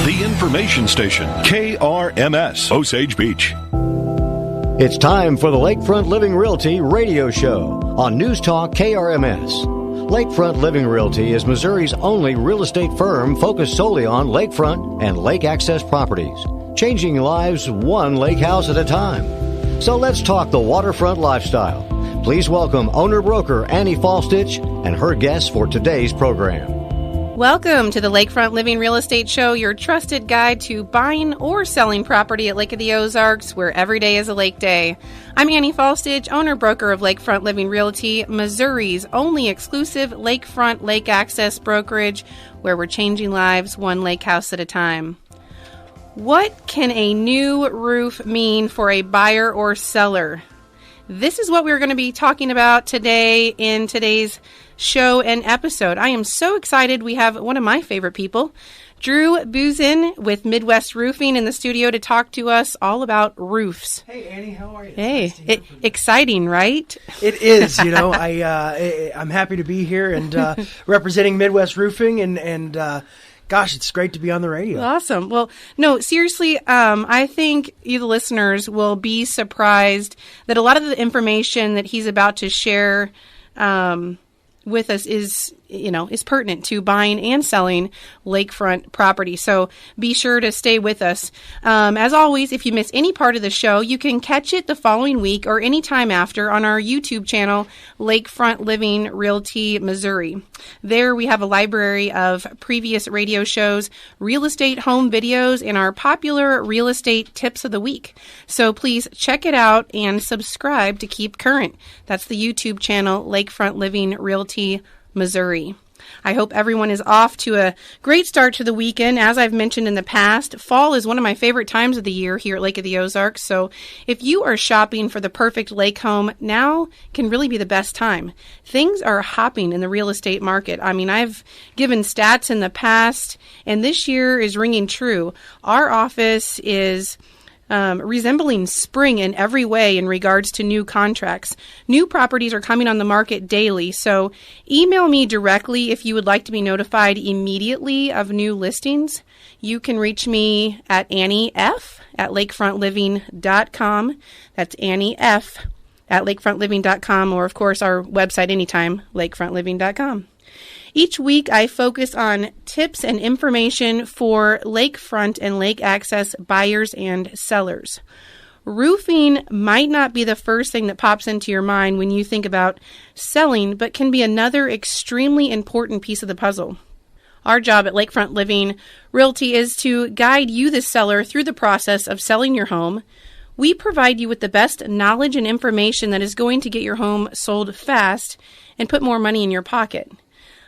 The information station, KRMS, Osage Beach. It's time for the Lakefront Living Realty radio show on News Talk KRMS. Lakefront Living Realty is Missouri's only real estate firm focused solely on lakefront and lake access properties, changing lives one lake house at a time. So let's talk the waterfront lifestyle. Please welcome owner-broker Annie Faulstich and her guests for today's program. Welcome to the Lakefront Living Real Estate Show, your trusted guide to buying or selling property at Lake of the Ozarks, where every day is a lake day. I'm Annie Faulstich, owner-broker of Lakefront Living Realty, Missouri's only exclusive lakefront lake access brokerage, where we're changing lives one lake house at a time. What can a new roof mean for a buyer or seller? This is what we're going to be talking about today in today's show and episode. I am so excited. We have one of my favorite people, Drew Buzin with Midwest Roofing, in the studio to talk to us all about roofs. Hey, Annie, how are you? Hey, exciting, right? It is. You know, I'm happy to be here and representing Midwest Roofing, and gosh, it's great to be on the radio. Awesome. Well, no, seriously, I think you, the listeners, will be surprised that a lot of the information that he's about to share with us is pertinent to buying and selling lakefront property. So be sure to stay with us. As always, if you miss any part of the show, you can catch it the following week or any time after on our YouTube channel, Lakefront Living Realty Missouri. There we have a library of previous radio shows, real estate home videos, and our popular real estate tips of the week. So please check it out and subscribe to keep current. That's the YouTube channel, Lakefront Living Realty Missouri. I hope everyone is off to a great start to the weekend. As I've mentioned in the past, fall is one of my favorite times of the year here at Lake of the Ozarks. So if you are shopping for the perfect lake home, now can really be the best time. Things are hopping in the real estate market. I mean, I've given stats in the past, and this year is ringing true. Our office is resembling spring in every way in regards to new contracts. New properties are coming on the market daily, so email me directly if you would like to be notified immediately of new listings. You can reach me at annief@lakefrontliving.com. That's annief@lakefrontliving.com, or of course our website anytime, lakefrontliving.com. Each week, I focus on tips and information for lakefront and lake access buyers and sellers. Roofing might not be the first thing that pops into your mind when you think about selling, but can be another extremely important piece of the puzzle. Our job at Lakefront Living Realty is to guide you, the seller, through the process of selling your home. We provide you with the best knowledge and information that is going to get your home sold fast and put more money in your pocket.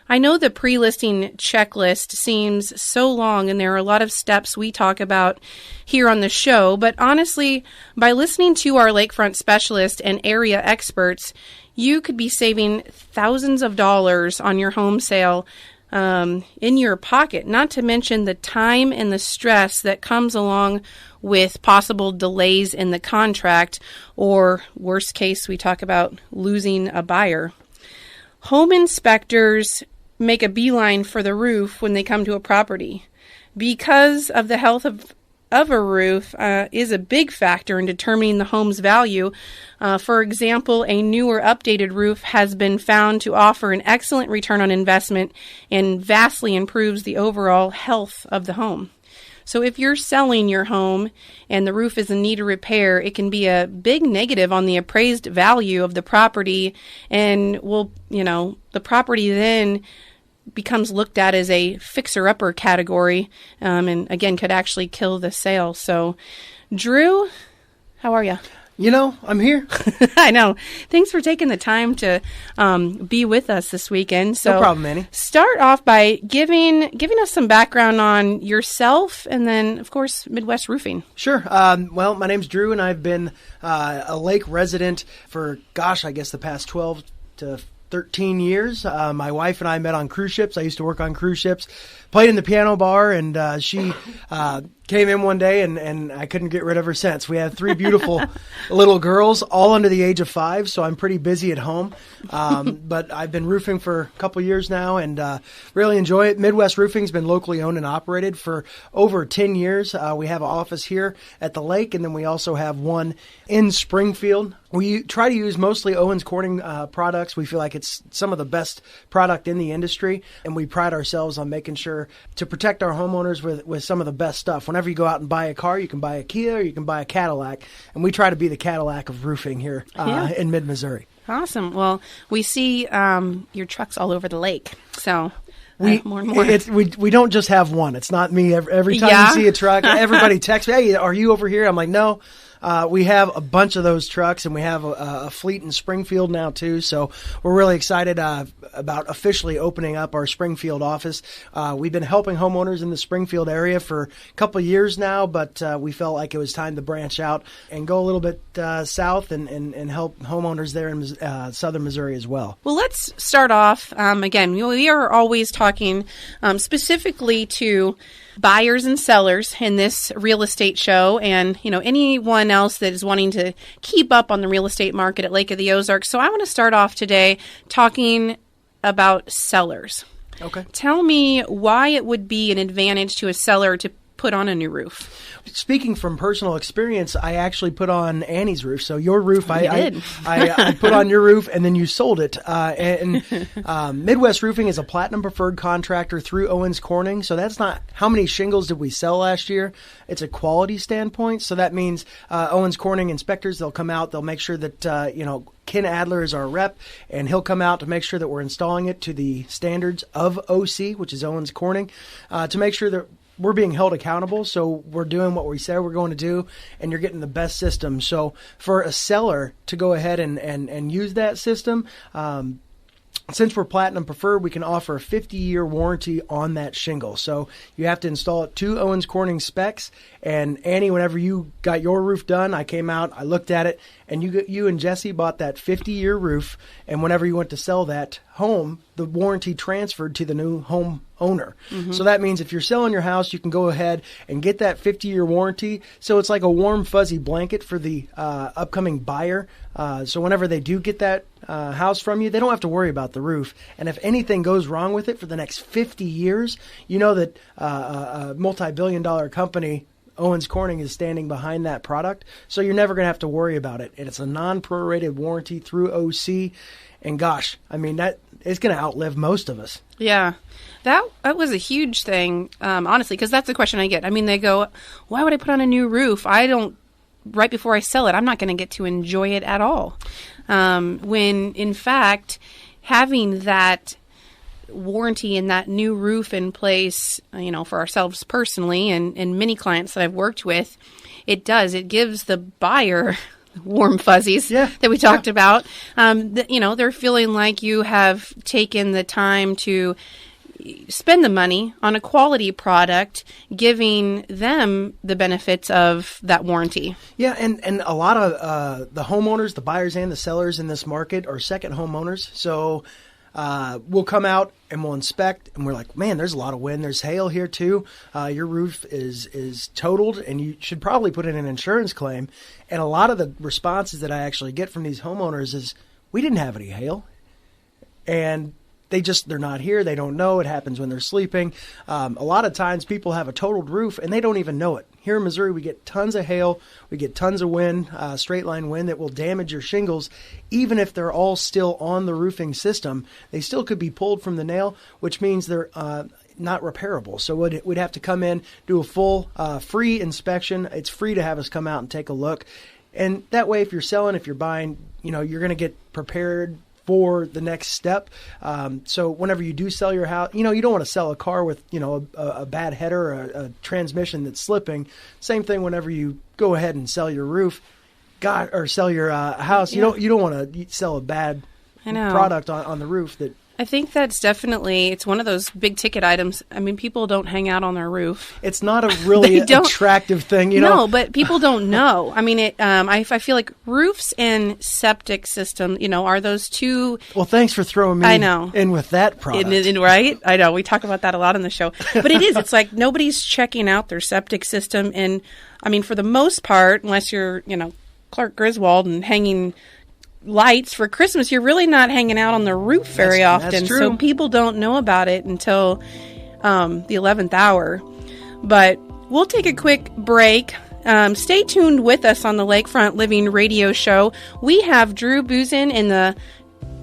I know the pre-listing checklist seems so long, and there are a lot of steps we talk about here on the show, but honestly, by listening to our lakefront specialists and area experts, you could be saving thousands of dollars on your home sale in your pocket, not to mention the time and the stress that comes along with possible delays in the contract, or worst case, we talk about losing a buyer. Home inspectors make a beeline for the roof when they come to a property. Because of the health of a roof is a big factor in determining the home's value. For example, a newer updated roof has been found to offer an excellent return on investment and vastly improves the overall health of the home. So if you're selling your home and the roof is in need of repair, it can be a big negative on the appraised value of the property, and the property then becomes looked at as a fixer-upper category, and again, could actually kill the sale. So, Drew, how are you? I'm here. I know. Thanks for taking the time to be with us this weekend. So, no problem, Annie. Start off by giving us some background on yourself, and then, of course, Midwest Roofing. Sure. Well, my name's Drew, and I've been a lake resident for, I guess the past 12 to 13 years. My wife and I met on cruise ships. I used to work on cruise ships, played in the piano bar, and she came in one day, and I couldn't get rid of her since. We have 3 beautiful little girls, all under the age of 5, so I'm pretty busy at home. But I've been roofing for a couple years now and really enjoy it. Midwest Roofing's been locally owned and operated for over 10 years. We have an office here at the lake, and then we also have one in Springfield. We try to use mostly Owens Corning products. We feel like it's some of the best product in the industry, and we pride ourselves on making sure to protect our homeowners with some of the best stuff. Whenever you go out and buy a car, you can buy a Kia or you can buy a Cadillac, and we try to be the Cadillac of roofing here in mid-Missouri. Awesome. Well, we see your trucks all over the lake, so more and more. We don't just have one. It's not me. Every time you see a truck, everybody texts me, "Hey, are you over here?" I'm like, "No." We have a bunch of those trucks, and we have a fleet in Springfield now, too. So we're really excited about officially opening up our Springfield office. We've been helping homeowners in the Springfield area for a couple of years now, but we felt like it was time to branch out and go a little bit south and help homeowners there in southern Missouri as well. Well, let's start off. Again, we are always talking specifically to buyers and sellers in this real estate show, and anyone else that is wanting to keep up on the real estate market at Lake of the Ozarks. So I want to start off today talking about sellers. Okay. Tell me why it would be an advantage to a seller to put on a new roof. Speaking from personal experience, I actually put on Annie's roof. So your roof, I put on your roof, and then you sold it. Midwest Roofing is a platinum preferred contractor through Owens Corning. So that's not how many shingles did we sell last year. It's a quality standpoint. So that means Owens Corning inspectors, they'll come out, they'll make sure that Ken Adler is our rep, and he'll come out to make sure that we're installing it to the standards of OC, which is Owens Corning, to make sure that we're being held accountable. So we're doing what we said we're going to do, and you're getting the best system. So for a seller to go ahead and use that system, since we're platinum preferred, we can offer a 50-year warranty on that shingle. So you have to install it to Owens Corning specs. And Annie, whenever you got your roof done, I came out, I looked at it, and you and Jesse bought that 50-year roof. And whenever you went to sell that home, the warranty transferred to the new home owner. Mm-hmm. So that means if you're selling your house, you can go ahead and get that 50-year warranty. So it's like a warm, fuzzy blanket for the upcoming buyer. So whenever they do get that house from you, they don't have to worry about the roof. And if anything goes wrong with it for the next 50 years, you know that a multi-billion-dollar company, Owens Corning, is standing behind that product. So you're never going to have to worry about it. And it's a non-prorated warranty through OC. And gosh, I mean, that it's going to outlive most of us. Yeah, that was a huge thing, honestly, because that's the question I get. I mean, they go, why would I put on a new roof? Right before I sell it, I'm not going to get to enjoy it at all. When, in fact, having that warranty and that new roof in place, for ourselves personally and many clients that I've worked with, it gives the buyer warm fuzzies that we talked about. They're feeling like you have taken the time to spend the money on a quality product, giving them the benefits of that warranty. Yeah, and a lot of the homeowners, the buyers and the sellers in this market are second homeowners. So we'll come out and we'll inspect, and we're like, man, there's a lot of wind. There's hail here too. Your roof is totaled, and you should probably put in an insurance claim. And a lot of the responses that I actually get from these homeowners is, we didn't have any hail. And they're not here. They don't know. It happens when they're sleeping. A lot of times people have a totaled roof and they don't even know it. Here in Missouri, we get tons of hail. We get tons of wind, straight line wind that will damage your shingles. Even if they're all still on the roofing system, they still could be pulled from the nail, which means they're not repairable. So we'd have to come in, do a full free inspection. It's free to have us come out and take a look. And that way, if you're selling, if you're buying, you're going to get prepared for the next step. So whenever you do sell your house, you don't want to sell a car with, a bad header or a transmission that's slipping. Same thing whenever you go ahead and sell your roof, or sell your house. You don't want to sell a bad product on the roof that. I think that's definitely, it's one of those big ticket items. I mean, people don't hang out on their roof. It's not a really attractive thing, you know? No, but people don't know. I mean, I feel like roofs and septic system, are those two. Well, thanks for throwing me in with that product. Right? I know. We talk about that a lot on the show. But it is. It's like nobody's checking out their septic system. And, I mean, for the most part, unless you're, Clark Griswold and hanging lights for Christmas, you're really not hanging out on the roof very often. That's true. So people don't know about it until the 11th hour. But we'll take a quick break. Stay tuned with us on the Lakefront Living Radio Show. We have Drew Buzin in the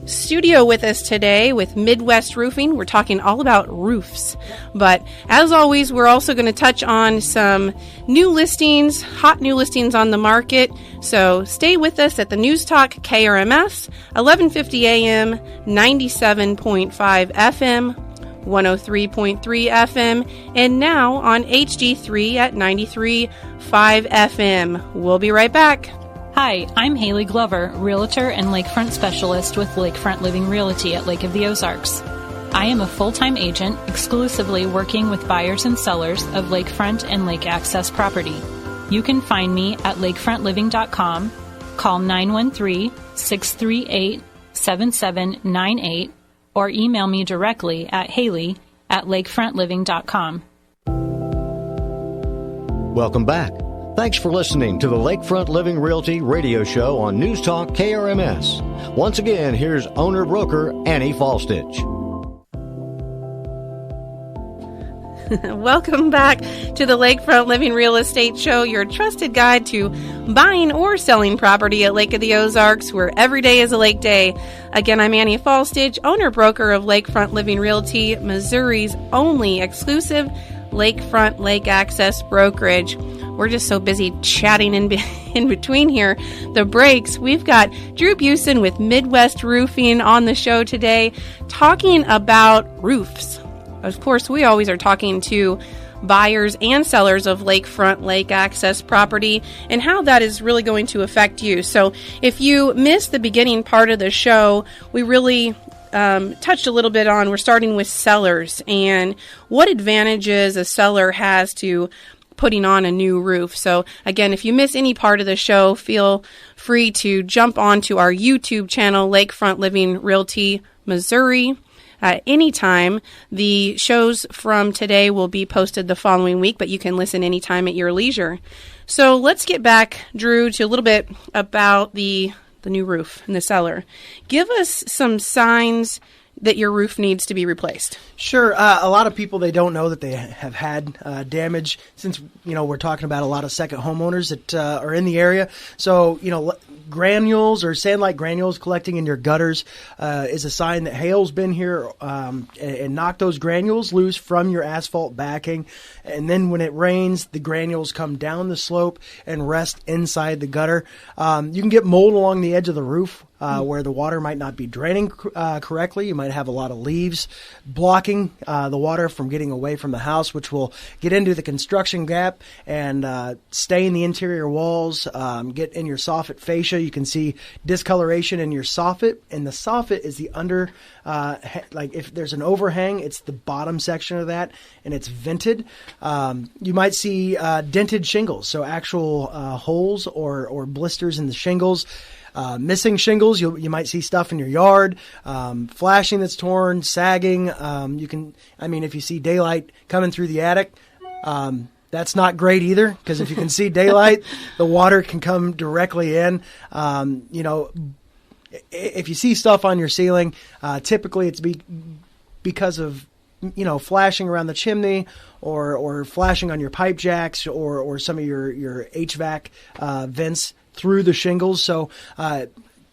studio with us today with Midwest Roofing. We're talking all about roofs. But as always, we're also going to touch on some new listings, hot new listings on the market. So stay with us at the News Talk KRMS, 1150 AM, 97.5 FM, 103.3 FM, and now on HD3 at 93.5 FM. We'll be right back. Hi, I'm Haley Glover, Realtor and Lakefront Specialist with Lakefront Living Realty at Lake of the Ozarks. I am a full-time agent exclusively working with buyers and sellers of lakefront and lake access property. You can find me at lakefrontliving.com, call 913-638-7798, or email me directly at haley@lakefrontliving.com. Welcome back. Thanks for listening to the Lakefront Living Realty radio show on News Talk KRMS. Once again, here's owner-broker Annie Faulstich. Welcome back to the Lakefront Living Real Estate Show, your trusted guide to buying or selling property at Lake of the Ozarks, where every day is a lake day. Again, I'm Annie Faulstich, owner-broker of Lakefront Living Realty, Missouri's only exclusive lakefront lake access brokerage. We're just so busy chatting in between here, the breaks. We've got Drew Buzin with Midwest Roofing on the show today, talking about roofs. Of course, we always are talking to buyers and sellers of lakefront lake access property and how that is really going to affect you. So if you missed the beginning part of the show, we really touched a little bit on, we're starting with sellers and what advantages a seller has to putting on a new roof. So again, if you miss any part of the show, feel free to jump onto our YouTube channel, Lakefront Living Realty Missouri. At any time. The shows from today will be posted the following week, but you can listen anytime at your leisure. So let's get back, Drew, to a little bit about the new roof in the cellar. Give us some signs that your roof needs to be replaced. Sure. A lot of people, they don't know that they have had damage since, we're talking about a lot of second homeowners that are in the area. So, granules or sand-like granules collecting in your gutters is a sign that hail's been here and knocked those granules loose from your asphalt backing. And then when it rains, the granules come down the slope and rest inside the gutter. You can get mold along the edge of the roof where the water might not be draining correctly. You might have a lot of leaves blocking the water from getting away from the house, which will get into the construction gap and stain the interior walls, get in your soffit fascia. You can see discoloration in your soffit, and the soffit is the under, like if there's an overhang, it's the bottom section of that, and it's vented. You might see dented shingles, so actual holes or blisters in the shingles. Missing shingles, you might see stuff in your yard, flashing that's torn, sagging. If you see daylight coming through the attic, that's not great either, because if you can see daylight, the water can come directly in. If you see stuff on your ceiling, typically it's because of flashing around the chimney or flashing on your pipe jacks or some of your HVAC vents through the shingles. So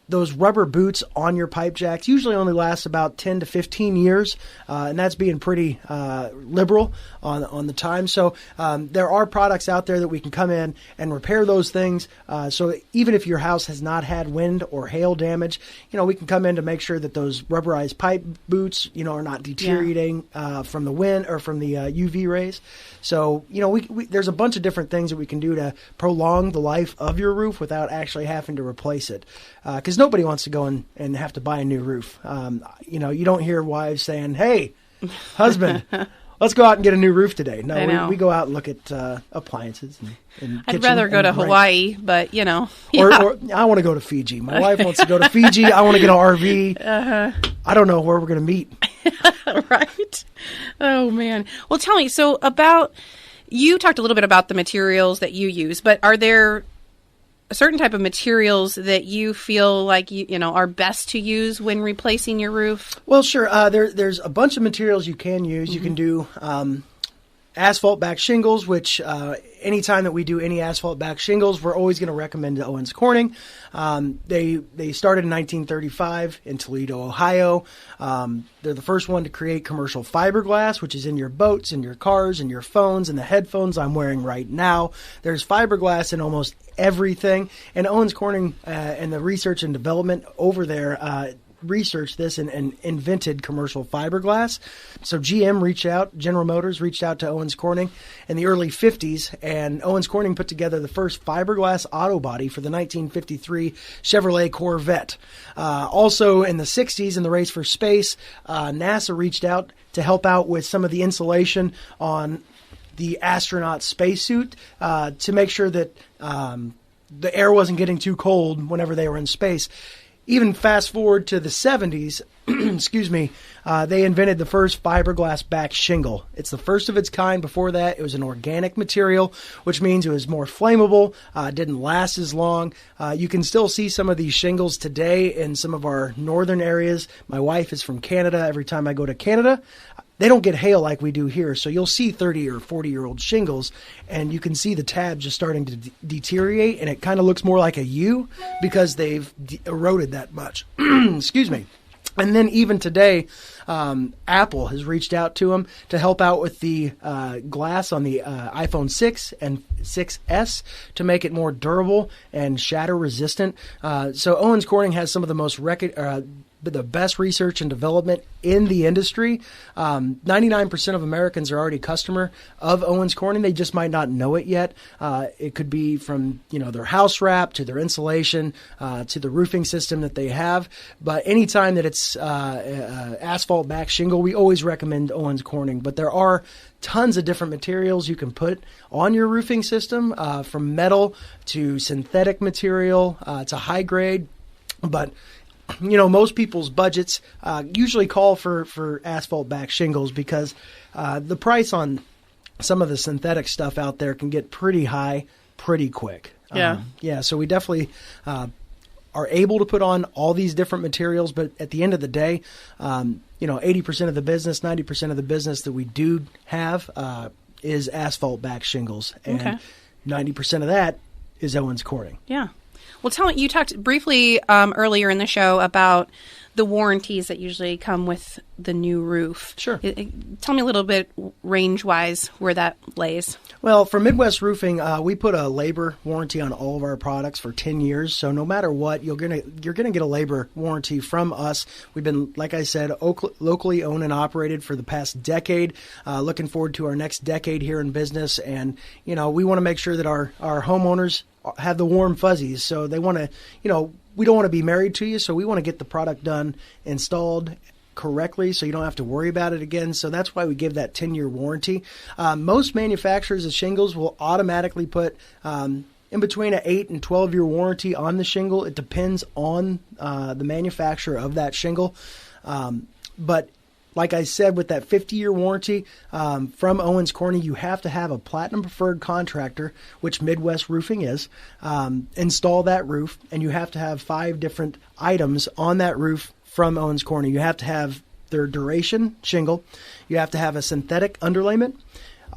those rubber boots on your pipe jacks usually only last about 10 to 15 years, and that's being pretty liberal on the time. So there are products out there that we can come in and repair those things. So even if your house has not had wind or hail damage, we can come in to make sure that those rubberized pipe boots, are not deteriorating from the wind or from the UV rays. So, there's a bunch of different things that we can do to prolong the life of your roof without actually having to replace it. Because because nobody wants to go and have to buy a new roof. You don't hear wives saying, "Hey, husband, let's go out and get a new roof today." No, we go out and look at appliances. And I'd rather go to Hawaii, but yeah. Or I want to go to Fiji. My wife wants to go to Fiji. I want to get an RV. I don't know where we're going to meet. Right. Oh, man. Well, tell me, so you talked a little bit about the materials that you use, but are there a certain type of materials that you feel like are best to use when replacing your roof? Well, sure. There's a bunch of materials you can use. You can do asphalt back shingles, which anytime that we do any asphalt back shingles, we're always going to recommend to Owens Corning. They started in 1935 in Toledo, Ohio. They're the first one to create commercial fiberglass, which is in your boats, in your cars, in your phones, and the headphones I'm wearing right now. There's fiberglass in almost everything. And Owens Corning and the research and development over there researched this and invented commercial fiberglass. So General Motors reached out to Owens Corning in the early 50s, and Owens Corning put together the first fiberglass auto body for the 1953 Chevrolet Corvette. Also in the 60s, in the race for space, NASA reached out to help out with some of the insulation on the astronaut spacesuit to make sure that the air wasn't getting too cold whenever they were in space. Even fast forward to the 70s, they invented the first fiberglass back shingle. It's the first of its kind. Before that, it was an organic material, which means it was more flammable, didn't last as long. You can still see some of these shingles today in some of our northern areas. My wife is from Canada. Every time I go to Canada, they don't get hail like we do here. So you'll see 30 or 40-year-old shingles, and you can see the tabs just starting to deteriorate, and it kind of looks more like a U because they've eroded that much. Excuse me. And then even today, Apple has reached out to them to help out with the glass on the iPhone 6 and 6S to make it more durable and shatter resistant. So Owens Corning has some of the most the best research and development in the industry. 99% of Americans are already customer of Owens Corning. They just might not know it yet. It could be from their house wrap to their insulation to the roofing system that they have. But anytime that it's asphalt back shingle, we always recommend Owens Corning. But there are tons of different materials you can put on your roofing system, from metal to synthetic material to high grade. But most people's budgets usually call for asphalt back shingles because the price on some of the synthetic stuff out there can get pretty high pretty quick. So we definitely are able to put on all these different materials, but at the end of the day, 80% of the business, 90% of the business that we do have is asphalt back shingles, and 90% of that is Owens Corning. Yeah. Well, tell me, you talked briefly earlier in the show about the warranties that usually come with the new roof. Sure. Tell me a little bit range-wise where that lays. Well, for Midwest Roofing, we put a labor warranty on all of our products for 10 years. So no matter what, you're gonna get a labor warranty from us. We've been, like I said, locally owned and operated for the past decade. Looking forward to our next decade here in business, and we want to make sure that our homeowners have the warm fuzzies. So they want to, we don't want to be married to you, so we want to get the product done, installed correctly, so you don't have to worry about it again. So that's why we give that 10-year warranty. Most manufacturers of shingles will automatically put in between an 8 and 12-year warranty on the shingle. It depends on the manufacturer of that shingle. But like I said, with that 50-year warranty from Owens Corning, you have to have a Platinum Preferred contractor, which Midwest Roofing is, install that roof, and you have to have 5 different items on that roof from Owens Corning. You have to have their duration shingle, you have to have a synthetic underlayment,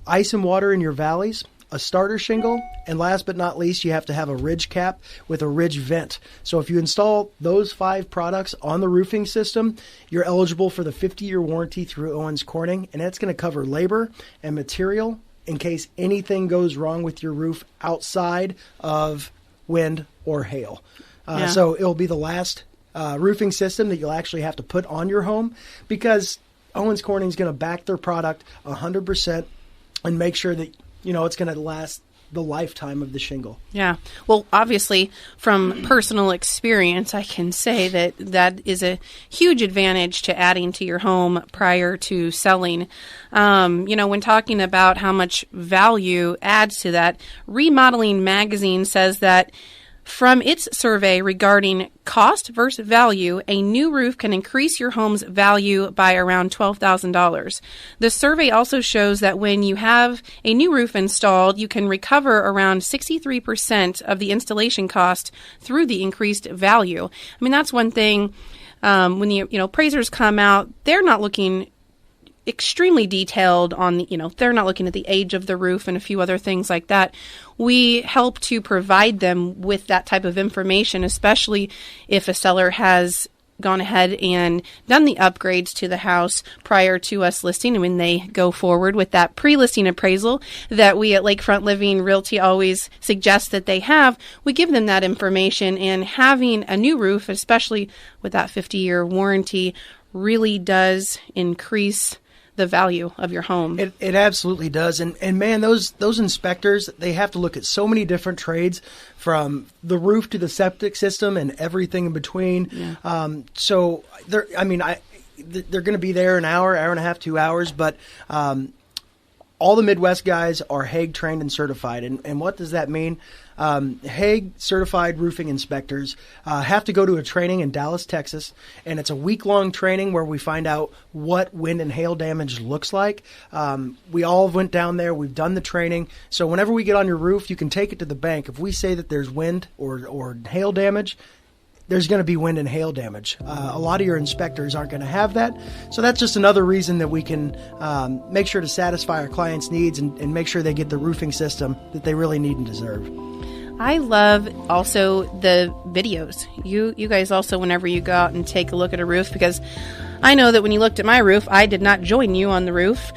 ice and water in your valleys, a starter shingle, and last but not least, you have to have a ridge cap with a ridge vent. So if you install those 5 products on the roofing system, you're eligible for the 50-year warranty through Owens Corning, and that's going to cover labor and material in case anything goes wrong with your roof outside of wind or hail. So it'll be the last roofing system that you'll actually have to put on your home, because Owens Corning is going to back their product 100% and make sure that it's going to last the lifetime of the shingle. Yeah. Well, obviously, from personal experience, I can say that that is a huge advantage to adding to your home prior to selling. When talking about how much value adds to that, Remodeling Magazine says that from its survey regarding cost versus value, a new roof can increase your home's value by around $12,000. The survey also shows that when you have a new roof installed, you can recover around 63% of the installation cost through the increased value. I mean, that's one thing. When the appraisers come out, they're not looking extremely detailed on they're not looking at the age of the roof and a few other things like that. We help to provide them with that type of information, especially if a seller has gone ahead and done the upgrades to the house prior to us listing, and when they go forward with that pre-listing appraisal that we at Lakefront Living Realty always suggest that they have, we give them that information. And having a new roof, especially with that 50-year warranty, really does increase the value of your home. It absolutely does. And man, those inspectors, they have to look at so many different trades, from the roof to the septic system and everything in between. Yeah. So they're going to be there an hour and a half, 2 hours, but all the Midwest guys are Hague trained and certified. And what does that mean? Hague certified roofing inspectors have to go to a training in Dallas, Texas, and it's a week-long training where we find out what wind and hail damage looks like. We all went down there. We've done the training. So whenever we get on your roof, you can take it to the bank. If we say that there's wind or hail damage, there's going to be wind and hail damage. A lot of your inspectors aren't going to have that. So that's just another reason that we can make sure to satisfy our clients' needs and make sure they get the roofing system that they really need and deserve. I love also the videos. You guys also, whenever you go out and take a look at a roof, because I know that when you looked at my roof, I did not join you on the roof.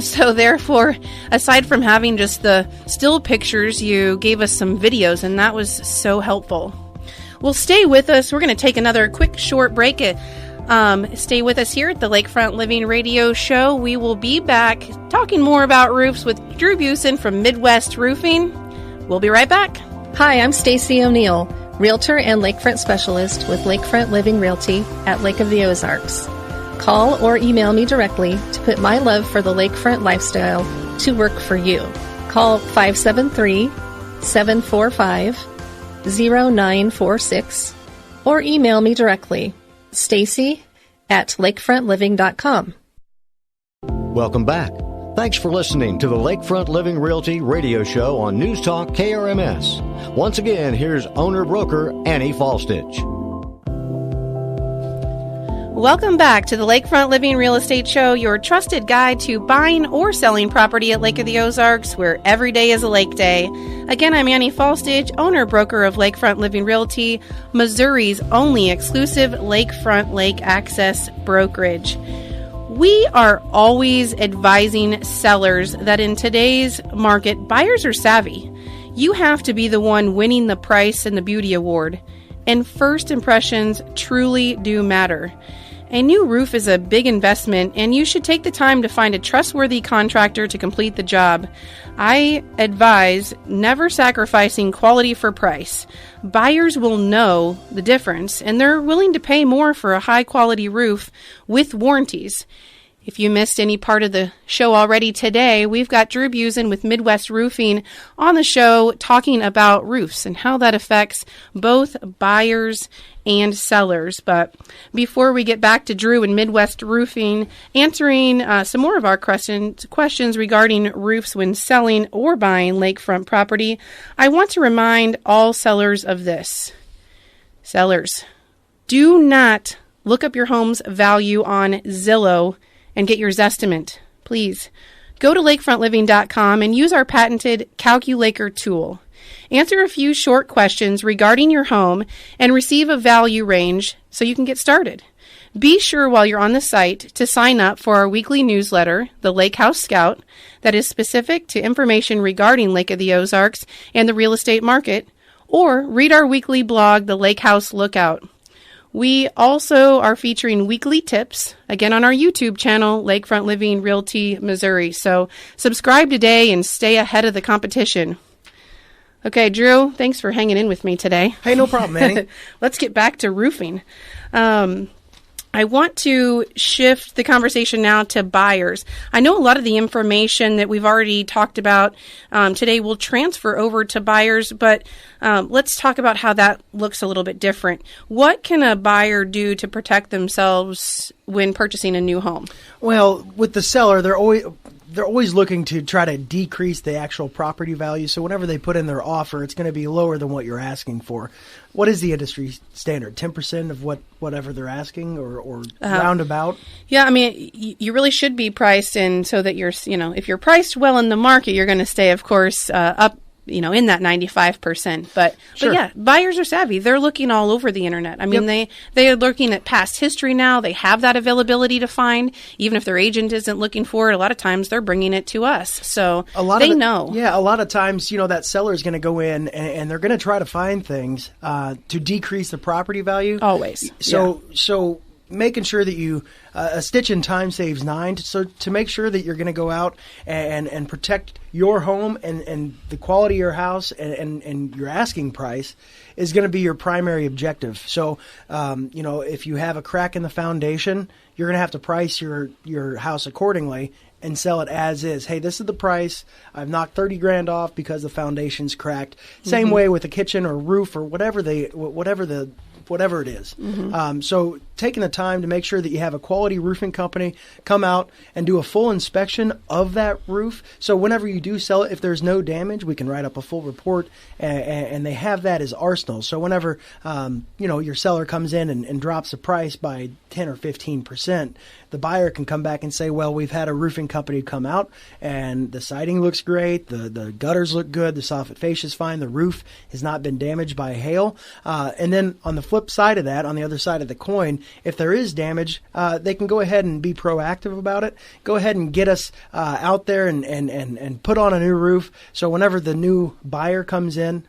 So therefore, aside from having just the still pictures, you gave us some videos, and that was so helpful. Well, stay with us. We're going to take another quick short break. Stay with us here at the Lakefront Living Radio Show. We will be back talking more about roofs with Drew Busen from Midwest Roofing. We'll be right back. Hi, I'm Stacy O'Neill, Realtor and Lakefront Specialist with Lakefront Living Realty at Lake of the Ozarks. Call or email me directly to put my love for the lakefront lifestyle to work for you. Call 573-745-0946 or email me directly, stacy@lakefrontliving.com. Welcome back. Thanks for listening to the Lakefront Living Realty radio show on News Talk KRMS. Once again, here's owner-broker Annie Faulstich. Welcome back to the Lakefront Living Real Estate Show, your trusted guide to buying or selling property at Lake of the Ozarks, where every day is a lake day. Again, I'm Annie Faulstich, owner-broker of Lakefront Living Realty, Missouri's only exclusive lakefront lake access brokerage. We are always advising sellers that in today's market, buyers are savvy. You have to be the one winning the price and the beauty award. And first impressions truly do matter. A new roof is a big investment, and you should take the time to find a trustworthy contractor to complete the job. I advise never sacrificing quality for price. Buyers will know the difference, and they're willing to pay more for a high-quality roof with warranties. If you missed any part of the show already today, we've got Drew Busen with Midwest Roofing on the show talking about roofs and how that affects both buyers and sellers. But before we get back to Drew and Midwest Roofing, answering some more of our questions regarding roofs when selling or buying lakefront property, I want to remind all sellers of this. Sellers, do not look up your home's value on Zillow and get your Zestimate. Please go to lakefrontliving.com and use our patented Calculator tool. Answer a few short questions regarding your home and receive a value range so you can get started. Be sure while you're on the site to sign up for our weekly newsletter, the Lake House Scout, that is specific to information regarding Lake of the Ozarks and the real estate market, or read our weekly blog, the Lake House Lookout. We also are featuring weekly tips, again on our YouTube channel, Lakefront Living Realty Missouri. So subscribe today and stay ahead of the competition. Okay, Drew, thanks for hanging in with me today. Hey, no problem, Annie. Let's get back to roofing. I want to shift the conversation now to buyers. I know a lot of the information that we've already talked about today will transfer over to buyers, but let's talk about how that looks a little bit different. What can a buyer do to protect themselves when purchasing a new home? Well, with the seller, they're always looking to try to decrease the actual property value. So whenever they put in their offer, it's going to be lower than what you're asking for. What is the industry standard? 10% of whatever they're asking, or roundabout? Yeah, I mean, you really should be priced in so that if you're priced well in the market, you're going to stay, of course, up, in that 95%. But yeah, buyers are savvy. They're looking all over the internet. I mean, they are looking at past history now. They have that availability to find. Even if their agent isn't looking for it, a lot of times they're bringing it to us. So they know. Yeah, a lot of times, that seller is going to go in and they're going to try to find things to decrease the property value. Always. So making sure that you a stitch in time saves 9. So to make sure that you're going to go out and protect your home and the quality of your house and your asking price is going to be your primary objective. So if you have a crack in the foundation, you're going to have to price your house accordingly and sell it as is. Hey, this is the price. I've knocked $30,000 off because the foundation's cracked. Same way with a kitchen or roof or whatever it is. Mm-hmm. So taking the time to make sure that you have a quality roofing company come out and do a full inspection of that roof. So whenever you do sell it, if there's no damage, we can write up a full report, and they have that as arsenal. So whenever your seller comes in and drops the price by 10 or 15%, the buyer can come back and say, well, we've had a roofing company come out and the siding looks great, the gutters look good, the soffit fascia is fine, the roof has not been damaged by hail. And then on the flip side of that, on the other side of the coin, if there is damage, they can go ahead and be proactive about it. Go ahead and get us out there and put on a new roof. So whenever the new buyer comes in,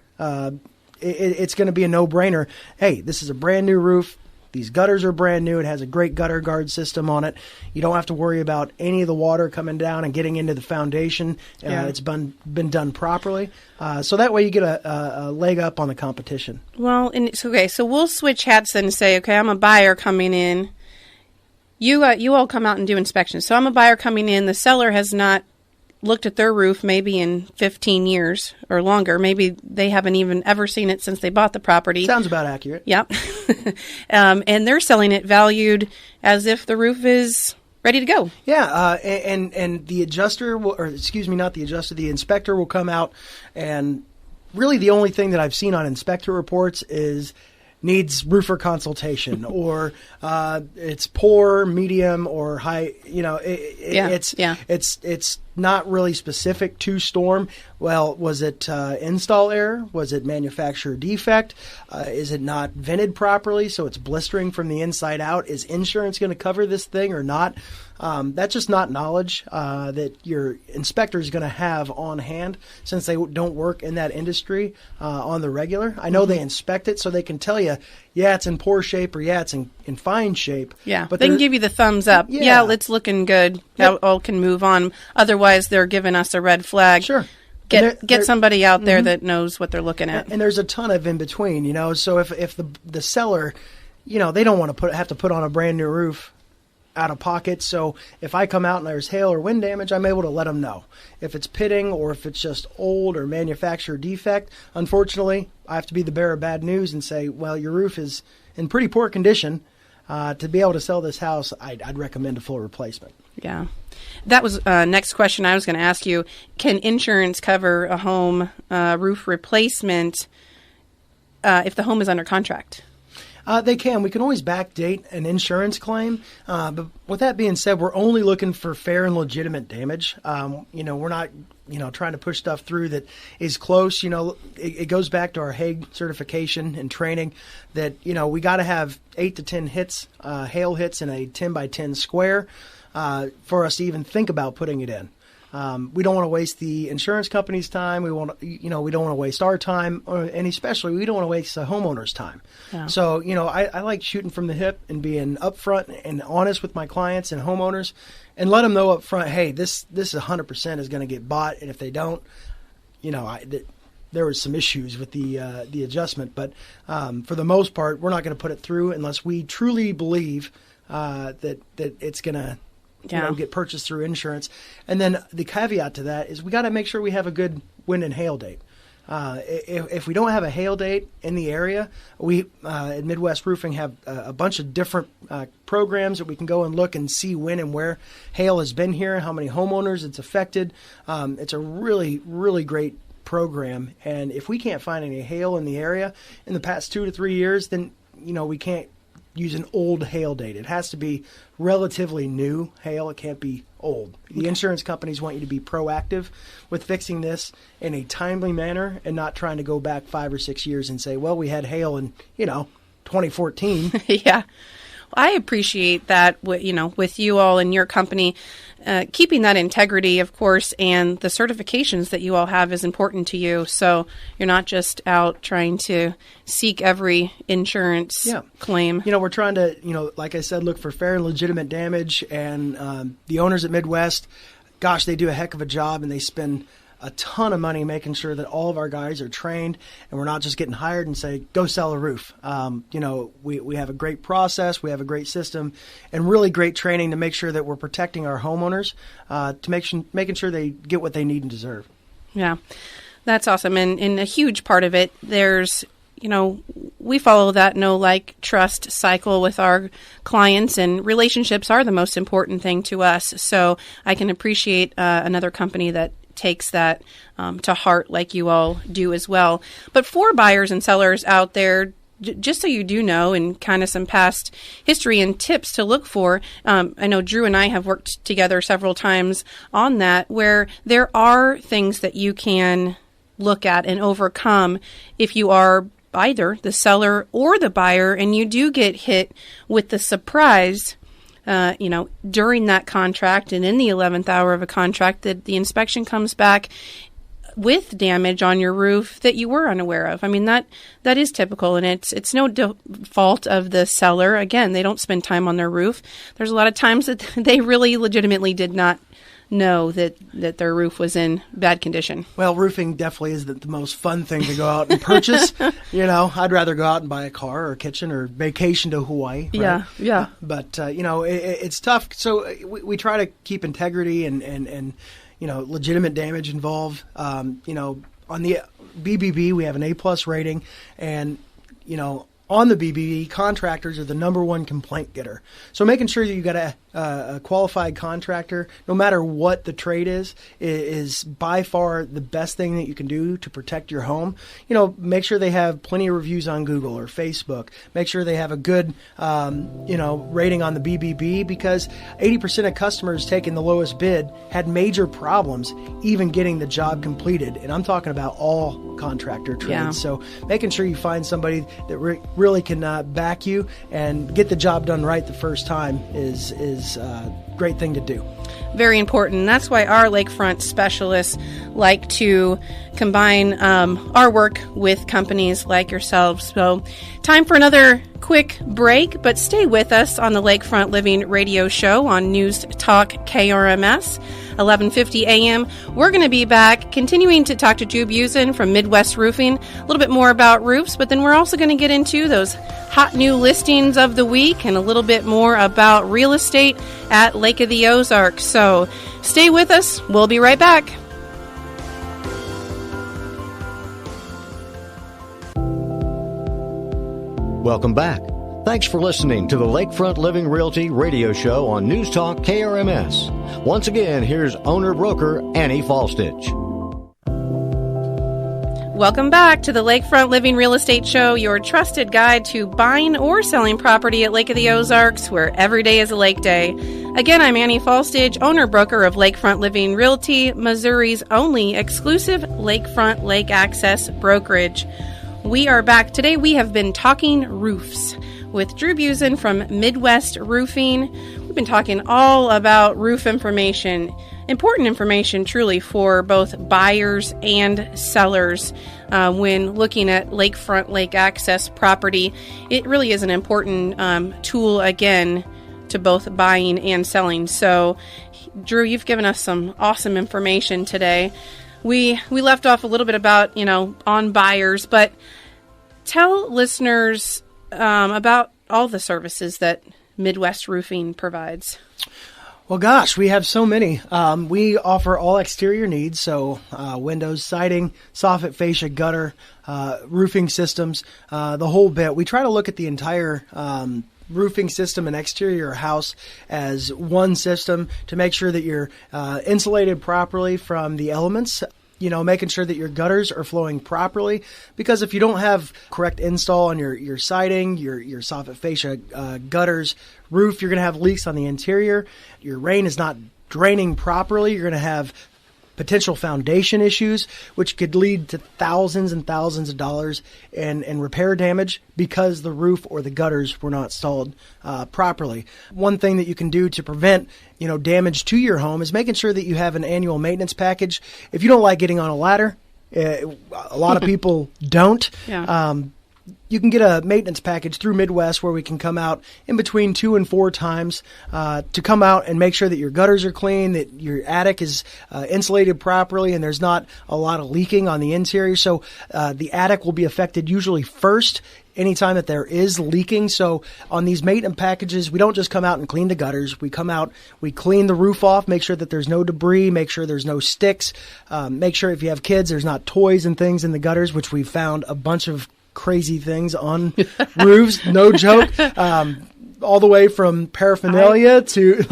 it's going to be a no-brainer. Hey, this is a brand new roof. These gutters are brand new. It has a great gutter guard system on it. You don't have to worry about any of the water coming down and getting into the foundation. It's been done properly. So that way you get a leg up on the competition. Well, so we'll switch hats then and say, okay, I'm a buyer coming in. You all come out and do inspections. So I'm a buyer coming in. The seller has not looked at their roof maybe in 15 years or longer. Maybe they haven't even ever seen it since they bought the property. Sounds about accurate. Yep. And they're selling it valued as if the roof is ready to go. Yeah, and the adjuster the inspector will come out, and really the only thing that I've seen on inspector reports is needs roofer consultation, or it's poor, medium, or high. It's not really specific to storm. Well, was it install error? Was it manufacturer defect? Is it not vented properly, so it's blistering from the inside out? Is insurance going to cover this thing or not? That's just not knowledge that your inspector is going to have on hand, since they don't work in that industry on the regular. I know they inspect it, so they can tell you, yeah, it's in poor shape, or yeah, it's in fine shape. Yeah, but they can give you the thumbs up. Yeah, it's looking good. Yep. All can move on. Otherwise, they're giving us a red flag. Sure. Get somebody out there that knows what they're looking at. And there's a ton of in between, So if the seller, they don't want to have to put on a brand new roof out of pocket. So if I come out and there's hail or wind damage, I'm able to let them know. If it's pitting or if it's just old or manufacturer defect, unfortunately, I have to be the bearer of bad news and say, well, your roof is in pretty poor condition. To be able to sell this house, I'd recommend a full replacement. Yeah. That was next question I was going to ask you. Can insurance cover a home roof replacement if the home is under contract? They can. We can always backdate an insurance claim. But with that being said, we're only looking for fair and legitimate damage. We're not, trying to push stuff through that is close. It goes back to our Hague certification and training that, we got to have 8 to 10 hits, hail hits in a 10 by 10 square for us to even think about putting it in. We don't want to waste the insurance company's time. We don't want to waste our time, and especially we don't want to waste the homeowner's time. Yeah. So, I like shooting from the hip and being upfront and honest with my clients and homeowners, and let them know up front, hey, this 100% is going to get bought, and if they don't, they're there was some issues with the adjustment. But for the most part, we're not going to put it through unless we truly believe that it's going to get purchased through insurance. And then the caveat to that is we got to make sure we have a good wind and hail date. If we don't have a hail date in the area, we at Midwest Roofing have a bunch of different programs that we can go and look and see when and where hail has been here, how many homeowners it's affected. It's a really, really great program. And if we can't find any hail in the area in the past 2 to 3 years, then we can't use an old hail date. It has to be relatively new hail. It can't be old. The insurance companies want you to be proactive with fixing this in a timely manner and not trying to go back 5 or 6 years and say, well, we had hail in, 2014. Yeah. I appreciate that, with you all and your company, keeping that integrity, of course, and the certifications that you all have is important to you. So you're not just out trying to seek every insurance claim. We're trying to, like I said, look for fair and legitimate damage. And the owners at Midwest, gosh, they do a heck of a job, and they spend a ton of money making sure that all of our guys are trained and we're not just getting hired and say, go sell a roof. We have a great process, we have a great system, and really great training to make sure that we're protecting our homeowners, to making sure they get what they need and deserve. Yeah, that's awesome. And a huge part of it, there's, we follow that know, like, trust cycle with our clients, and relationships are the most important thing to us. So I can appreciate another company that takes that to heart like you all do as well. But for buyers and sellers out there, just so you do know, and kind of some past history and tips to look for, I know Drew and I have worked together several times on that, where there are things that you can look at and overcome if you are either the seller or the buyer, and you do get hit with the surprise during that contract and in the 11th hour of a contract, that the inspection comes back with damage on your roof that you were unaware of. I mean, that is typical, and it's no fault of the seller. Again, they don't spend time on their roof. There's a lot of times that they really legitimately did not know that their roof was in bad condition. Well, roofing definitely isn't the most fun thing to go out and purchase. I'd rather go out and buy a car or a kitchen or vacation to Hawaii. Right? Yeah. But, it's tough. So we try to keep integrity and legitimate damage involved. On the BBB, we have an A+ rating, and, on the BBB, contractors are the number one complaint getter. So making sure that you got a qualified contractor, no matter what the trade is by far the best thing that you can do to protect your home. Make sure they have plenty of reviews on Google or Facebook. Make sure they have a good, rating on the BBB, because 80% of customers taking the lowest bid had major problems even getting the job completed. And I'm talking about all contractor trades. Yeah. So making sure you find somebody that really can back you and get the job done right the first time is a great thing to do. Very important. That's why our lakefront specialists like to combine our work with companies like yourselves. So time for another quick break, but stay with us on the Lakefront Living Radio Show on News Talk KRMS, 1150 AM. We're going to be back continuing to talk to Drew Busen from Midwest Roofing, a little bit more about roofs, but then we're also going to get into those hot new listings of the week and a little bit more about real estate at Lake of the Ozarks. So stay with us. We'll be right back. Welcome back. Thanks for listening to the Lakefront Living Realty radio show on News Talk KRMS. Once again, here's owner-broker Annie Faulstich. Welcome back to the Lakefront Living Real Estate Show, your trusted guide to buying or selling property at Lake of the Ozarks, where every day is a lake day. Again, I'm Annie Faulstich, owner-broker of Lakefront Living Realty, Missouri's only exclusive lakefront lake access brokerage. We are back. Today we have been talking roofs with Drew Busen from Midwest Roofing. We've been talking all about roof information, important information truly for both buyers and sellers when looking at lakefront lake access property. It really is an important tool, again, to both buying and selling. So, Drew, you've given us some awesome information today. we left off a little bit about, on buyers, but tell listeners about all the services that Midwest Roofing provides. Well, gosh, we have so many. We offer all exterior needs, so windows, siding, soffit, fascia, gutter, roofing systems, the whole bit. We try to look at the entire roofing system and exterior house as one system to make sure that you're insulated properly from the elements. Making sure that your gutters are flowing properly, because if you don't have correct install on your siding, your soffit fascia, gutters, roof, you're going to have leaks on the interior. Your rain is not draining properly. You're going to have potential foundation issues, which could lead to thousands and thousands of dollars in repair damage because the roof or the gutters were not installed properly. One thing that you can do to prevent damage to your home is making sure that you have an annual maintenance package. If you don't like getting on a ladder, a lot of people don't. Yeah. You can get a maintenance package through Midwest where we can come out in between 2 and 4 times to come out and make sure that your gutters are clean, that your attic is insulated properly, and there's not a lot of leaking on the interior. So the attic will be affected usually first anytime that there is leaking. So on these maintenance packages, we don't just come out and clean the gutters. We come out, we clean the roof off, make sure that there's no debris, make sure there's no sticks, make sure if you have kids, there's not toys and things in the gutters, which we've found a bunch of crazy things on roofs, no joke. All the way from paraphernalia to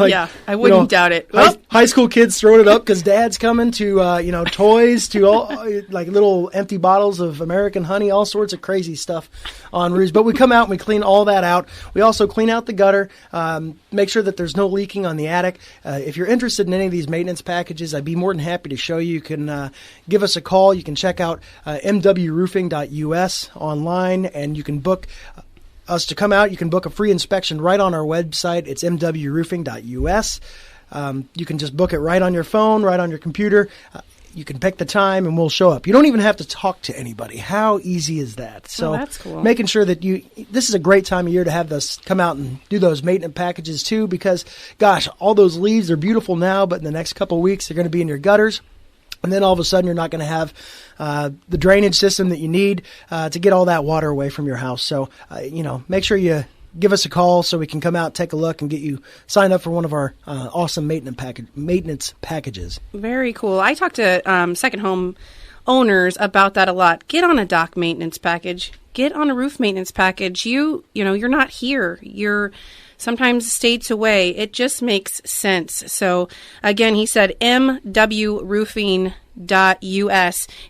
I wouldn't doubt it. High school kids throwing it up because dad's coming to toys to all like little empty bottles of American honey, all sorts of crazy stuff on roofs. But we come out and we clean all that out. We also clean out the gutter, make sure that there's no leaking on the attic. If you're interested in any of these maintenance packages, I'd be more than happy to show you. You can give us a call. You can check out mwroofing.us online, and you can book us to come out. You can book a free inspection right on our website. It's mwroofing.us. You can just book it right on your phone, right on your computer. You can pick the time and we'll show up. You don't even have to talk to anybody. How easy is that? So that's cool. Making sure that this is a great time of year to have us come out and do those maintenance packages too, because gosh, all those leaves are beautiful now, but in the next couple of weeks, they're going to be in your gutters. And then all of a sudden, you're not going to have the drainage system that you need to get all that water away from your house. So, make sure you give us a call so we can come out, take a look, and get you signed up for one of our awesome maintenance packages. Very cool. I talk to second home owners about that a lot. Get on a dock maintenance package. Get on a roof maintenance package. You're not here. You're sometimes states away. It just makes sense. So again, he said mwroofing.us.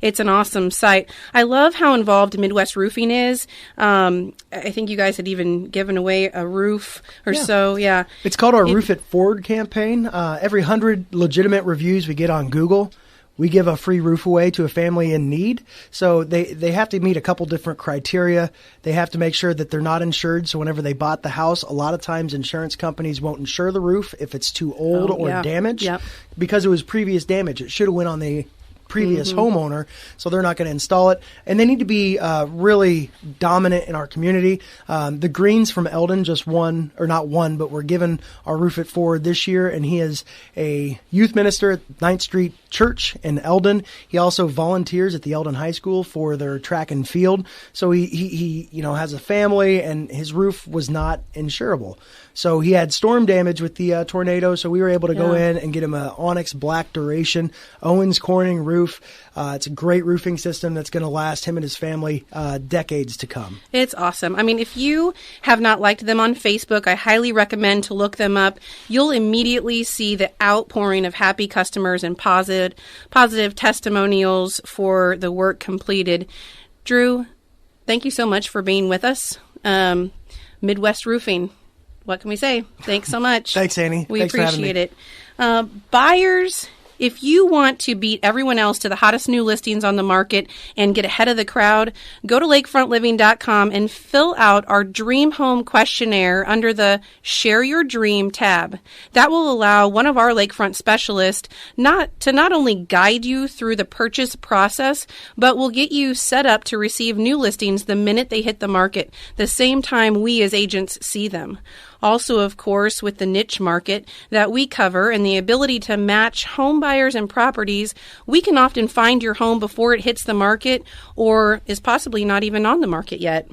It's an awesome site. I love how involved Midwest Roofing is. I think you guys had even given away a roof or so. Yeah. It's called our Roof It Forward campaign. Every 100 legitimate reviews we get on Google, we give a free roof away to a family in need. So they have to meet a couple different criteria. They have to make sure that they're not insured. So whenever they bought the house, a lot of times insurance companies won't insure the roof if it's too old or damaged because it was previous damage. It should have went on the previous homeowner, so they're not going to install it. And they need to be really dominant in our community. The Greens from Eldon just won, or not won, but we're given our Roof It Forward this year, and he is a youth minister at 9th Street Church in Eldon. He also volunteers at the Eldon High School for their track and field. So he has a family, and his roof was not insurable. So he had storm damage with the tornado, so we were able to go in and get him an Onyx Black Duration Owens Corning roof. It's a great roofing system that's going to last him and his family decades to come. It's awesome. I mean, if you have not liked them on Facebook, I highly recommend to look them up. You'll immediately see the outpouring of happy customers and positive testimonials for the work completed. Drew, thank you so much for being with us. Midwest Roofing. What can we say? Thanks so much. Thanks, Annie. We Thanks appreciate it. Buyers, if you want to beat everyone else to the hottest new listings on the market and get ahead of the crowd, go to lakefrontliving.com and fill out our Dream Home questionnaire under the Share Your Dream tab. That will allow one of our Lakefront specialists not only guide you through the purchase process, but will get you set up to receive new listings the minute they hit the market, the same time we as agents see them. Also, of course, with the niche market that we cover and the ability to match home buyers and properties, we can often find your home before it hits the market or is possibly not even on the market yet.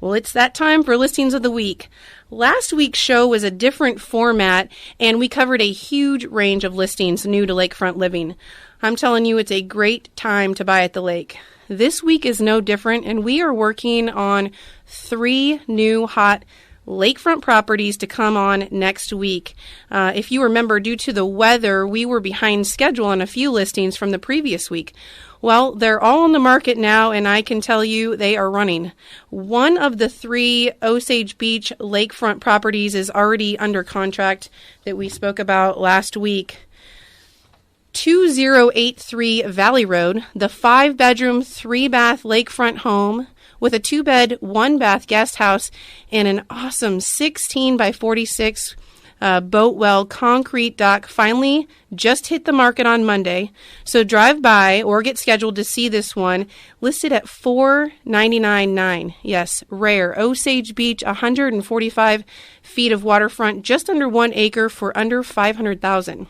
Well, it's that time for Listings of the Week. Last week's show was a different format, and we covered a huge range of listings new to lakefront living. I'm telling you, it's a great time to buy at the lake. This week is no different, and we are working on 3 new hot lakefront properties to come on next week. If you remember, due to the weather, we were behind schedule on a few listings from the previous week. Well, they're all on the market now, and I can tell you they are running. One of the 3 Osage Beach lakefront properties is already under contract that we spoke about last week. 2083 Valley Road, the 5-bedroom, 3-bath lakefront home with a 2-bed, 1-bath guest house and an awesome 16 by 46 boat well concrete dock finally just hit the market on Monday. So drive by or get scheduled to see this one, listed at $499,900. Yes, rare. Osage Beach, 145 feet of waterfront, just under 1 acre for under $500,000.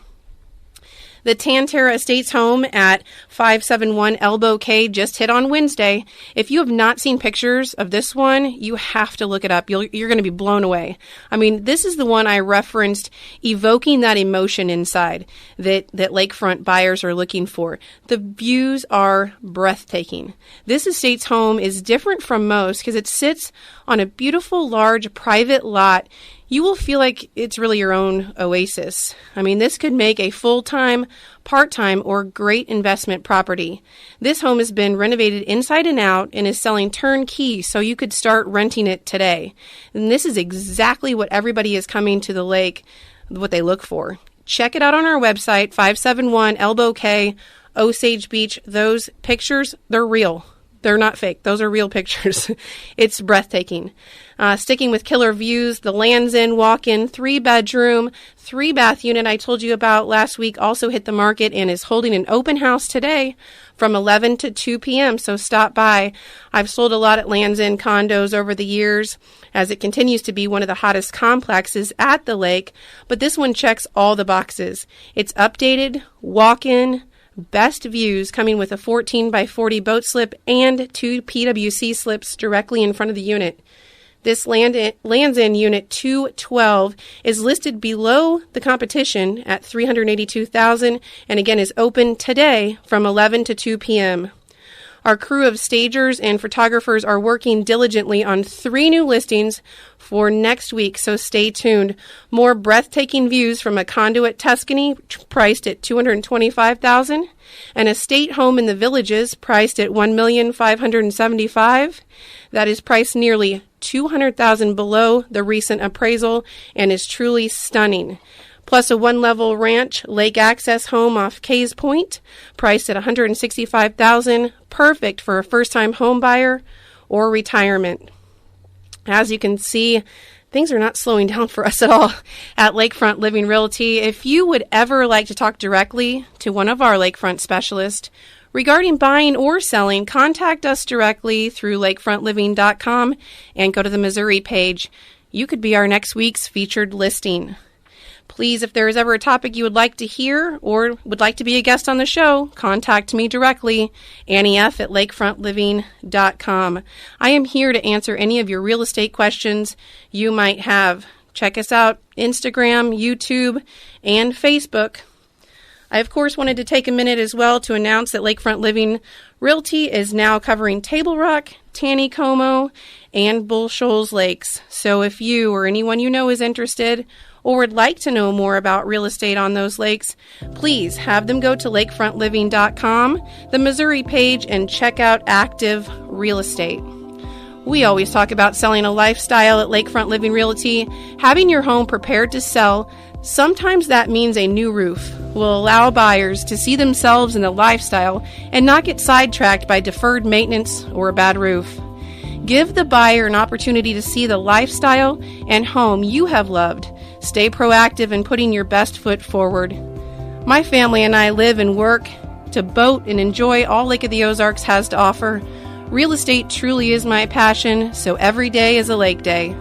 The Tantera Estates home at 571 Elbow K just hit on Wednesday. If you have not seen pictures of this one, you have to look it up. You're going to be blown away. I mean, this is the one I referenced, evoking that emotion inside that lakefront buyers are looking for. The views are breathtaking. This estate's home is different from most because it sits on a beautiful, large, private lot. You will feel like it's really your own oasis. I mean, this could make a full-time, part-time, or great investment property. This home has been renovated inside and out and is selling turnkey, so you could start renting it today. And this is exactly what everybody is coming to the lake, what they look for. Check it out on our website, 571 Elbow K, Osage Beach. Those pictures, they're real. They're not fake. Those are real pictures. It's breathtaking. Sticking with killer views, the Lands End walk-in 3-bedroom, 3-bath unit I told you about last week also hit the market and is holding an open house today from 11 to 2 p.m., so stop by. I've sold a lot at Lands End condos over the years, as it continues to be one of the hottest complexes at the lake, but this one checks all the boxes. It's updated, walk-in, best views, coming with a 14 by 40 boat slip and 2 PWC slips directly in front of the unit. This Lands End Unit 212 is listed below the competition at $382,000 and again is open today from 11 to 2 p.m. Our crew of stagers and photographers are working diligently on 3 new listings for next week, so stay tuned. More breathtaking views from a condo at Tuscany, priced at $225,000, an estate home in the Villages, priced at $1,575,000. That is priced nearly $200,000 below the recent appraisal and is truly stunning. Plus a 1-level ranch lake access home off Kays Point, priced at $165,000, perfect for a first-time home buyer or retirement. As you can see, things are not slowing down for us at all at Lakefront Living Realty. If you would ever like to talk directly to one of our lakefront specialists regarding buying or selling, contact us directly through lakefrontliving.com and go to the Missouri page. You could be our next week's featured listing. Please, if there is ever a topic you would like to hear or would like to be a guest on the show, contact me directly, Annie F. at lakefrontliving.com. I am here to answer any of your real estate questions you might have. Check us out, Instagram, YouTube, and Facebook. I, of course, wanted to take a minute as well to announce that Lakefront Living Realty is now covering Table Rock, Taneycomo, and Bull Shoals Lakes. So if you or anyone you know is interested or would like to know more about real estate on those lakes, please have them go to lakefrontliving.com, the Missouri page, and check out active real estate. We always talk about selling a lifestyle at Lakefront Living Realty. Having your home prepared to sell, sometimes that means a new roof will allow buyers to see themselves in the lifestyle and not get sidetracked by deferred maintenance or a bad roof. Give the buyer an opportunity to see the lifestyle and home you have loved. Stay proactive in putting your best foot forward. My family and I live and work to boat and enjoy all Lake of the Ozarks has to offer. Real estate truly is my passion, so every day is a lake day.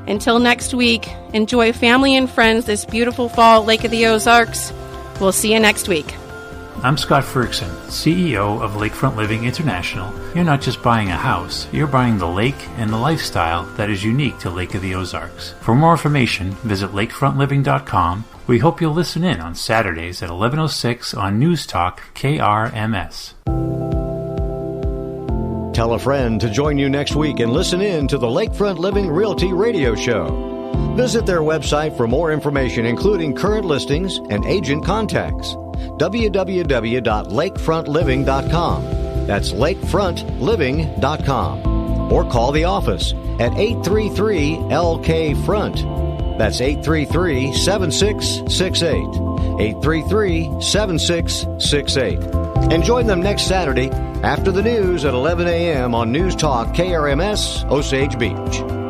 Until next week, enjoy family and friends this beautiful fall at Lake of the Ozarks. We'll see you next week. I'm Scott Ferguson, CEO of Lakefront Living International. You're not just buying a house, you're buying the lake and the lifestyle that is unique to Lake of the Ozarks. For more information, visit lakefrontliving.com. We hope you'll listen in on Saturdays at 11:06 on News Talk KRMS. Tell a friend to join you next week and listen in to the Lakefront Living Realty radio show. Visit their website for more information, including current listings and agent contacts. www.lakefrontliving.com. That's lakefrontliving.com. Or call the office at 833-LK-FRONT. That's 833-7668. 833-7668. And join them next Saturday after the news at 11 a.m. on News Talk KRMS, Osage Beach.